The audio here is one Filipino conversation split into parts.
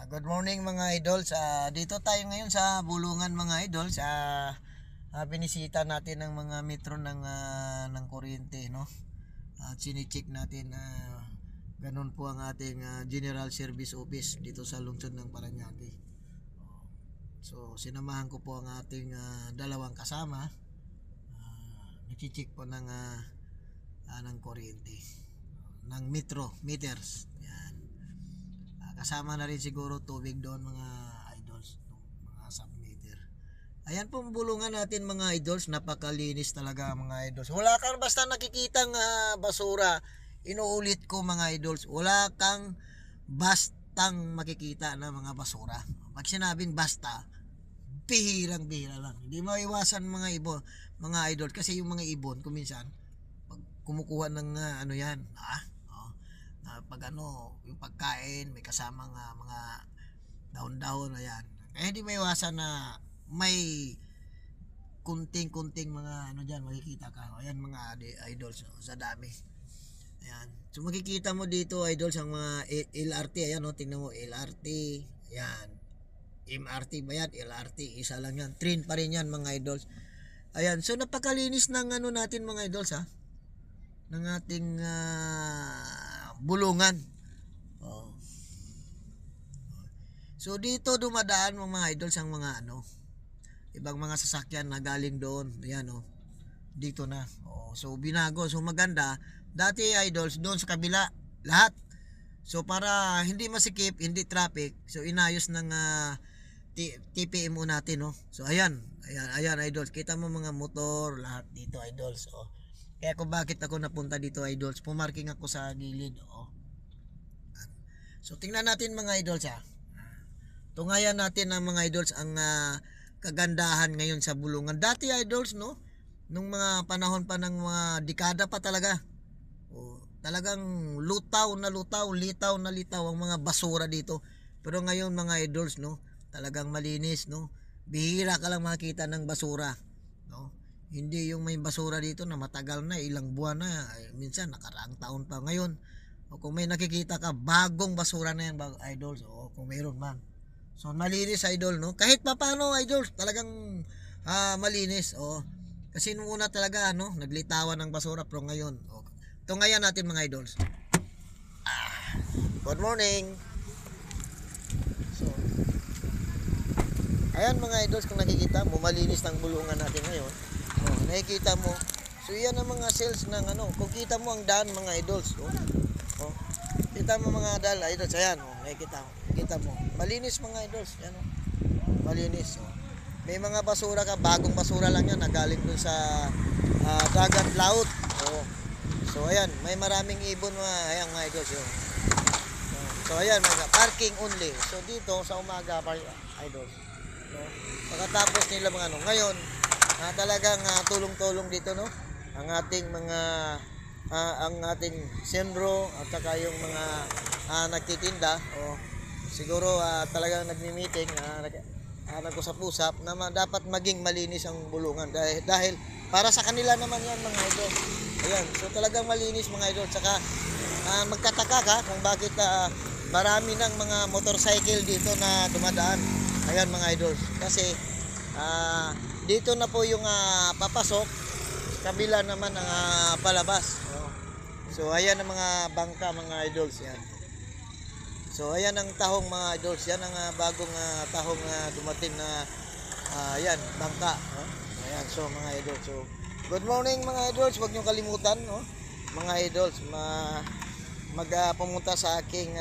Good morning mga idols. Dito tayo ngayon sa Bulungan mga idols. Binisita natin ng mga metro ng kuryente, no? Sini-check natin ganun po ang ating General Service Office dito sa lungsod ng Parañaque. So sinamahan ko po ang ating dalawang kasama. Nag-check po ng kuryente, ng meters. Yan. Kasama na rin siguro tubig doon mga idols, no? Mga submeter. Ayan pong bulungan natin mga idols, napakalinis talaga mga idols. Wala kang basta nakikitang basura. Inuulit ko mga idols, wala kang bastang makikita na mga basura. Pag sinabing basta, bihirang-bihira lang. Hindi maiwasan mga idol kasi yung mga ibon kuminsan pag kumukuha ng ano yan, pag yung pagkain may kasamang mga dahon-dahon na yan. Hindi may iwasan na may kunting-kunting mga diyan makikita ka. Ayan mga idols, no, sa dami. Ayan. So makikita mo dito idols ang mga LRT, ayan, no, tingnan mo LRT. Ayan. MRT ba yan? LRT, isa lang yan. Train pa rin yan mga idols. Ayan, so napakalinis ng natin mga idols ng ating bulungan. So dito dumadaan mga idols ang mga ibang mga sasakyan na galing doon. Ayan dito na. So binago, so maganda. Dati idols doon sa kabila lahat. So para hindi masikip, hindi traffic, so inayos ng TPMO natin, no. So ayan idols, kita mo mga motor lahat dito idols. Kaya kung bakit ako napunta dito idols, pumarking ako sa gilid. So tingnan natin mga idols tungayan natin ng mga idols ang kagandahan ngayon sa bulungan. Dati idols, no, nung mga panahon pa ng mga dekada pa talaga, talagang litaw na litaw ang mga basura dito. Pero ngayon mga idols, no, talagang malinis, no. Bihira ka lang makita ng basura, no. Hindi yung may basura dito na matagal na, ilang buwan na, minsan nakaraang taon pa. Ngayon, kung may nakikita ka, bagong basura na yan, idols, kung mayroon man. So malinis idol, no. Kahit papaano idols, talagang malinis, kasi nung una talaga naglitawan ng basura, pero ngayon, tungayan natin mga idols. Good morning. So ayan mga idols, kung nakikita mo, malinis ng bulungan natin ngayon. Nakikita mo. So yan ang mga sales ng kung kita mo ang daan mga idols, kita mo mga daan idols, ayan, nakikita mo. Kita mo. Malinis mga idols, yan malinis. May mga basura ka, bagong basura lang yan, nagaling dun sa dagat laut. So ayan, may maraming ibon ayan mga idols. So ayan, mga parking only. So dito sa umaga idols, no. Pagkatapos nila mga ngayon, talagang tulong-tulong dito, no, ang ating mga ang ating sendro at saka yung mga nagtitinda, siguro talagang nagmi-meeting, nag-usap-usap na dapat maging malinis ang bulungan dahil para sa kanila naman yan mga idol. Ayan, so talagang malinis mga idol. Saka magkataka ka kung bakit marami ng mga motorcycle dito na dumadaan. Ayan mga idol, kasi dito na po yung papasok, kabila naman ang palabas. So ayan ang mga bangka mga idols yan. So ayan ang tahong mga idols, yan ang bagong tahong dumating na ayan, bangka, ayan, so mga idols. So good morning mga idols, huwag niyo kalimutan, mga idols, pumunta sa aking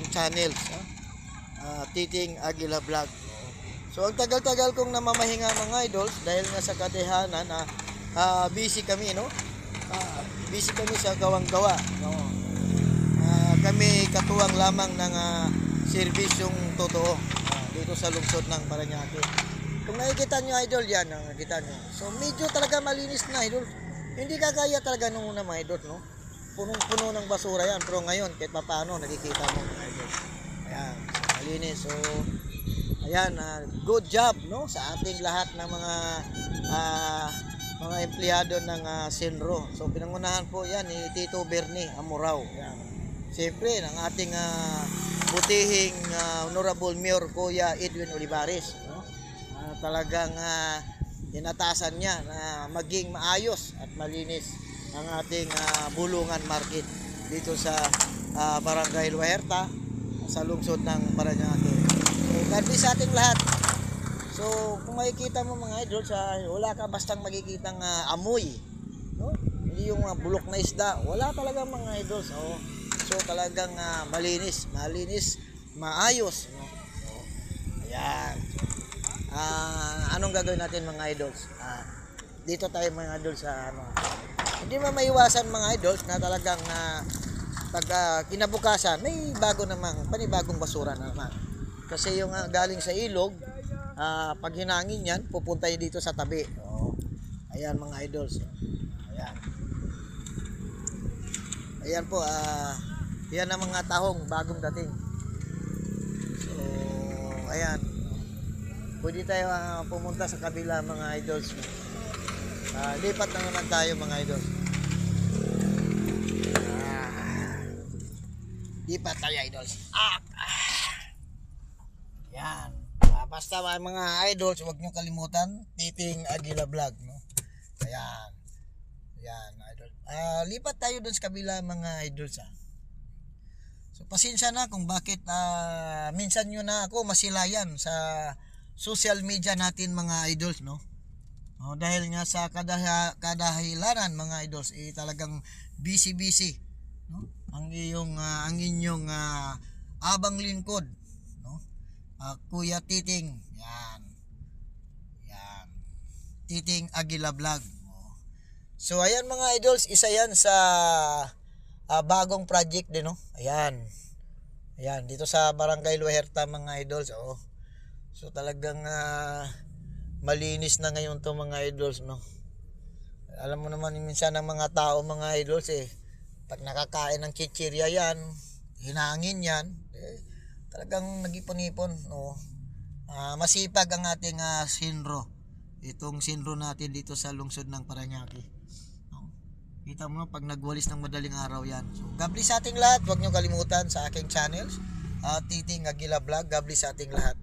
channels, Titing Aguila Vlog. So ang tagal-tagal kong namamahinga mga idols dahil nga sa kadehanan busy kami, no. Busy kami sa gawang-gawa, no. Kami katuwang lamang ng serbisyong totoo dito sa lungsod ng Parañaque. Kung nakikita nyo idol yan, nakikita nyo. So medyo talaga malinis na idol. Hindi kagaya talaga nung una mga idol, no. Punong-puno ng basura yan, pero ngayon kahit papaano nakikita mo mga idol. Ayan, malinis. So ayan, good job, no, sa ating lahat ng mga empleyado ng Senro. So pinangunahan po yan ni Tito Bernie Amorao. Ayan. Siyempre, ng ating butihing Honorable Mayor Kuya Edwin Olivares, no? Talagang tinatasan niya na maging maayos at malinis ang ating bulungan market dito sa Barangay Luerta sa lungsod ng Parañaque. So, God bless sa ating lahat. So, kung makikita mo mga idol, wala ka bastang makikitang amoy, no? Hindi yung bulok na isda, wala talaga mga idol. So talagang malinis, maayos, no? So, ayan. Anong gagawin natin mga idols? Dito tayo mga idols sa hindi maiwasan mga idols na talagang pag kinabukasan may panibagong basura na naman. Kasi yung galing sa ilog, pag hinangin yan, pupunta yun dito sa tabi. Ayan mga idols. Ayan. Ayan po, yan ang mga tahong bagong dating. So, ayan. Pwede tayo pumunta sa kabila mga idols. Lipat na naman tayo mga idols. Lipat tayo idols. Yan. Basta mga idols, huwag nyo kalimutan, Titing Aguila Vlog, no? Ayan. Ayan, idol. Lipat tayo doon sa kabila mga idols. So pasensya na kung bakit minsan nyo na ako masilayan sa social media natin mga idols, no? Dahil nga sa kadahilanan mga idols, talagang busy, no? Ang inyong abang lingkod, no? Kuya Titing, yan. Titing Aguila Vlog. So ayan mga idols, isa yan sa bagong project din, no? Ayan dito sa Barangay Luerta mga idols. So talagang malinis na ngayon to mga idols, no? Alam mo naman minsan ng mga tao mga idols, pag nakakain ng chichirya yan, hinangin yan, talagang nag-ipon-ipon, no? Masipag ang ating sinro, itong sinro natin dito sa lungsod ng Parañaque. Kita mo pag nagwalis ng madaling araw yan. So, God bless sa ating lahat. Huwag nyo kalimutan sa aking channels, Titing Aguila Vlog. God bless sa ating lahat.